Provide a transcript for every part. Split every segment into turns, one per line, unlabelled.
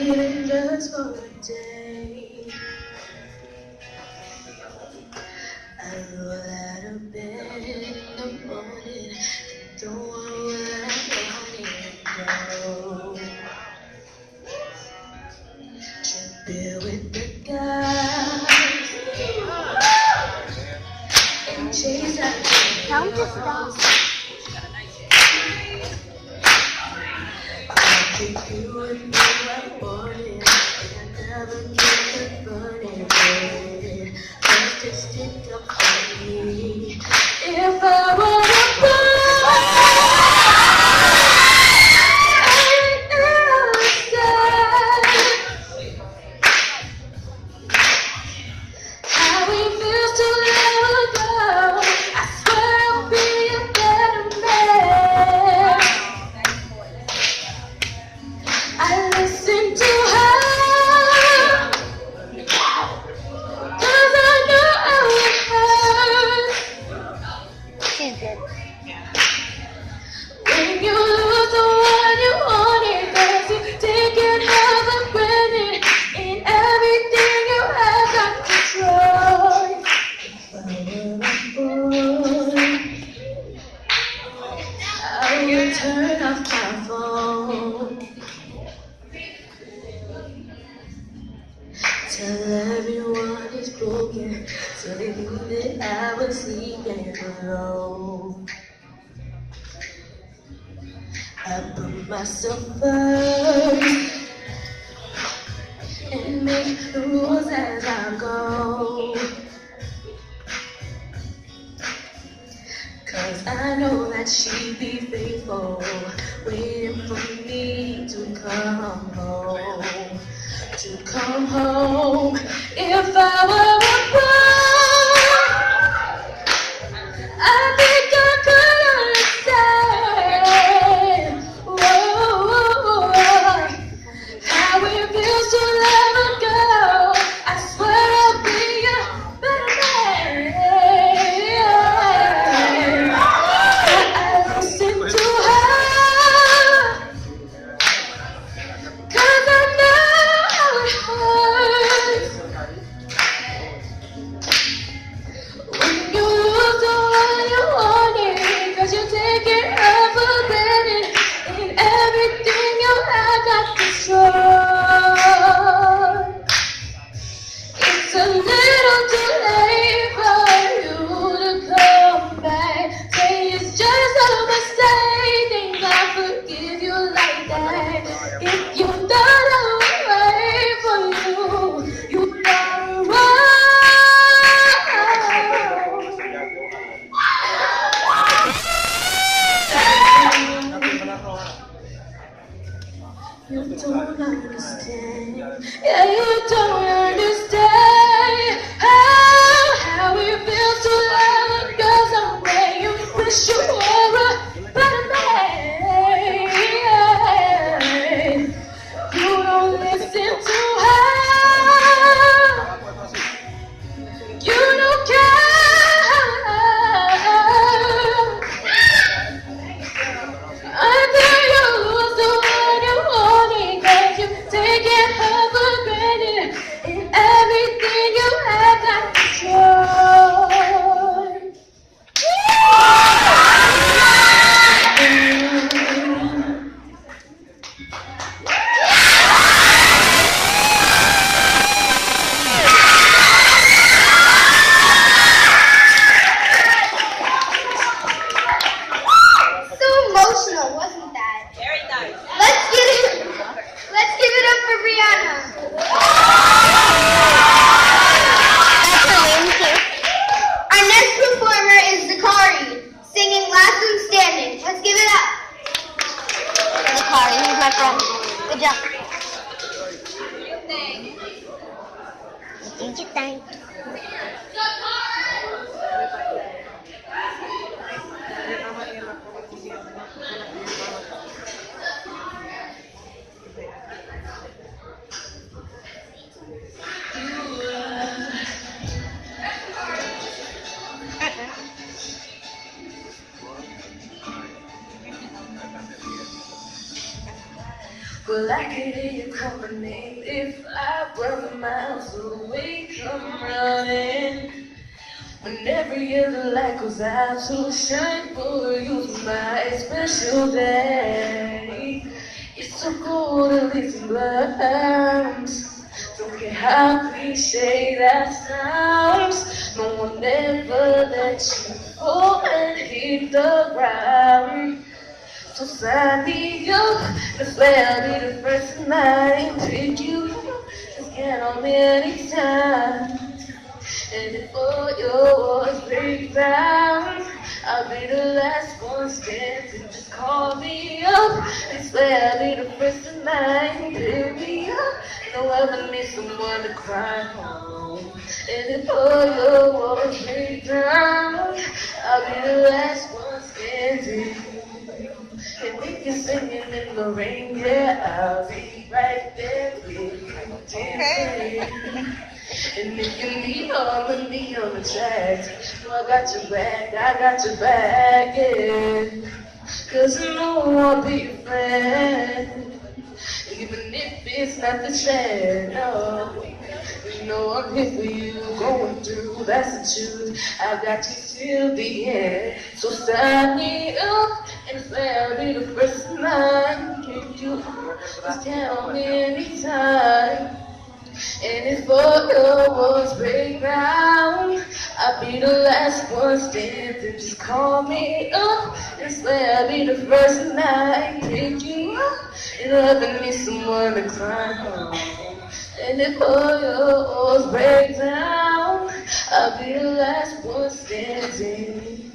even just for a day. I roll out of bed in the morning and don't want what I wanted, no. Tripping with the guys and chase after girls. I keep you with me I wanted, and I never get the funny. Just to stick up for me. If I wanna go, how it feels to let her go. I swear I'll be a better man. I listen to her, 'cause I know how it hurts.
She's good.
When you lose the one you wanted, 'cause you've taken her for granted, and everything you have got destroyed. If I were a boy, I would turn off my phone. Tell everyone it's broken, so they knew that I was sleeping alone. I put myself first and make the rules as I go. 'Cause I know that she'd be faithful, waiting for me to come home. To come home. If I were a boy, I think I could understand. Whoa, how it feels to let her go. I swear I'll be a better man. I listen to her, 'cause I know how it hurts. When you lose the one you wanted, 'cause you're taking her for granted, and everything you have got destroyed. It's a little too late for you to come back. Say it's just a mistake, think I'll forgive you like that. If you thought I would wait for you, you thought wrong. You don't understand. Yeah, you don't understand how it feels to let go somewhere. You wish you were a better man. You don't listen to her. You don't care. Until you lose the one you wanted, 'cause you've taken her for granted, and everything you have got destroyed.
So emotional, wasn't that?
Very nice.
Let's give it up for Brianna. That's her name too. Our next performer is Zakari, singing Last One Standing. Let's give it up. Zakari, he's my friend. Good job. Thank you, thank you.
Well, like it in your company. If I run miles away, come running. When every other light goes out to shine for you, my special day. It's so cold and it's clouds. Don't care how cliche that sounds. No one ever lets you fall and hit the ground. So sign me up, this way I'll be the first night to pick you up. Just count on me anytime. And if all your walls break down, I'll be the last one standing. Just call me up. This way I'll be the first tonight. Pick me up. No ever need someone to cry home. And if all your walls break down, I'll be the last one standing. And if you're singing in the rain, yeah, I'll be right there with you. Dancing. And if you need harmony on the tracks, well, I got your back, yeah. Cause you know I'll be your friend, even if it's not the chance, no. You know I'm here for you, going through, that's the truth. I got you till the end, so sign me up, and say I'll be the first night. Keep you just tell me anytime. And if all your walls break down, I'll be the last one standing. Just call me up and swear I'll be the first night. Pick you up and loving me someone to climb on. And if all your walls break down, I'll be the last one standing.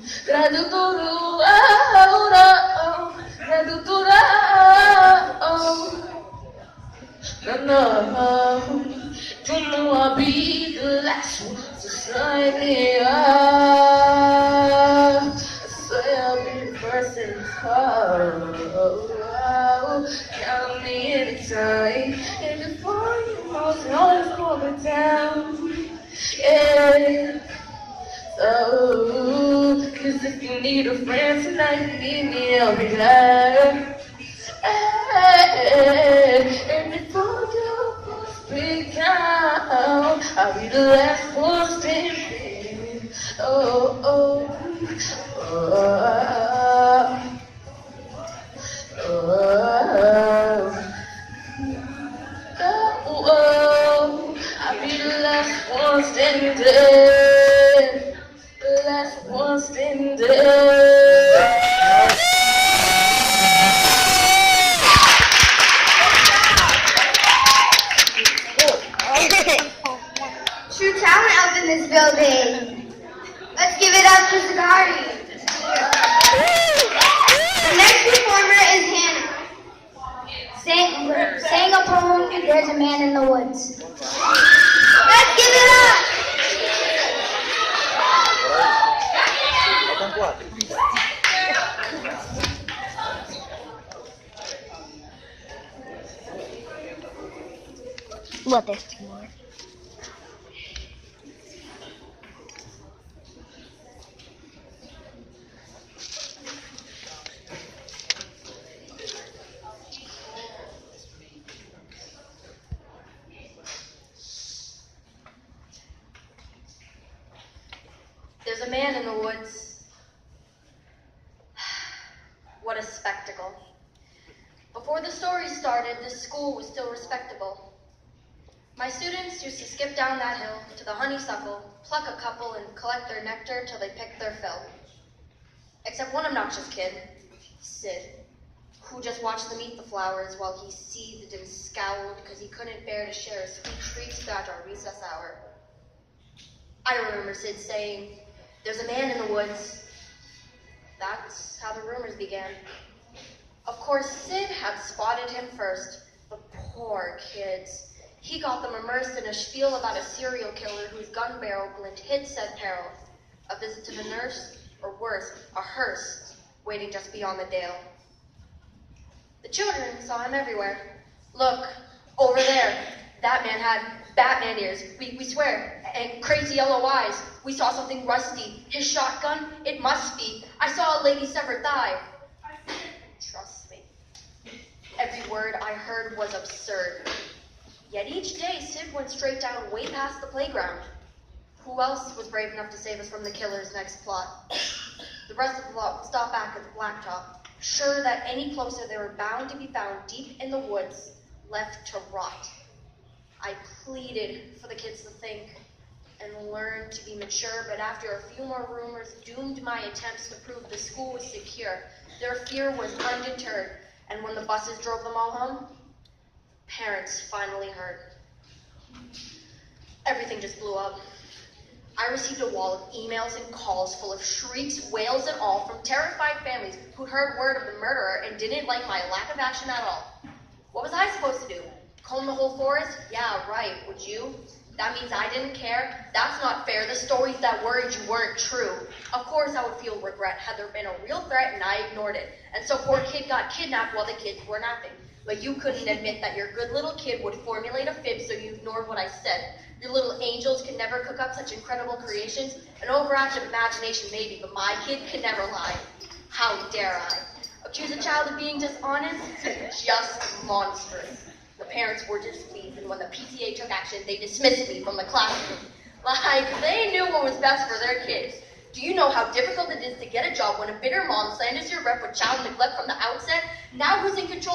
No, you know I'll be the last one to sign me up. So I'll be the first in the car. Count on me anytime. And before you know it, always going down. Yeah. So, cause if you need a friend tonight, you need me, I'll be there. And before you break down, I'll be the last one standing. Oh, oh, oh, oh, oh, I'll be the last one standing. The last one standing.
True talent up in this building. Let's give it up for Zagari. The next performer is Hannah. Sang a poem, There's a Man in the Woods. Let's give it up. What is tomorrow?
There's a man in the woods. What a spectacle. Before the story started, this school was still respectable. My students used to skip down that hill to the honeysuckle, pluck a couple, and collect their nectar till they picked their fill. Except one obnoxious kid, Sid, who just watched them eat the flowers while he seethed and scowled because he couldn't bear to share a sweet treat at our recess hour. I remember Sid saying, "There's a man in the woods." That's how the rumors began. Of course, Sid had spotted him first, but poor kids. He got them immersed in a spiel about a serial killer whose gun barrel glint hid said peril, a visit to the nurse, or worse, a hearse, waiting just beyond the dale. The children saw him everywhere. "Look, over there, that man had Batman ears, we swear, and crazy yellow eyes. We saw something rusty. His shotgun, it must be. I saw a lady's severed thigh." Trust me. Everywhere word I heard was absurd. Yet each day, Sid went straight down way past the playground. Who else was brave enough to save us from the killer's next plot? The rest of the lot would stop back at the blacktop, sure that any closer they were bound to be found deep in the woods, left to rot. I pleaded for the kids to think and learn to be mature, but after a few more rumors doomed my attempts to prove the school was secure, their fear was undeterred, and when the buses drove them all home, parents finally heard. Everything just blew up. I received a wall of emails and calls full of shrieks, wails, and all from terrified families who'd heard word of the murderer and didn't like my lack of action at all. What was I supposed to do? Comb the whole forest? Yeah, right, would you? That means I didn't care? That's not fair. The stories that worried you weren't true. Of course I would feel regret had there been a real threat and I ignored it. And so poor kid got kidnapped while the kids were napping. But you couldn't admit that your good little kid would formulate a fib, so you ignored what I said. Your little angels can never cook up such incredible creations. An overactive imagination maybe, but my kid can never lie. How dare I? Accuse a child of being dishonest? Just monstrous. The parents were displeased, and when the PTA took action, they dismissed me from the classroom. Like, they knew what was best for their kids. Do you know how difficult it is to get a job when a bitter mom slanders your rep with child neglect from the outset? Now who's in control?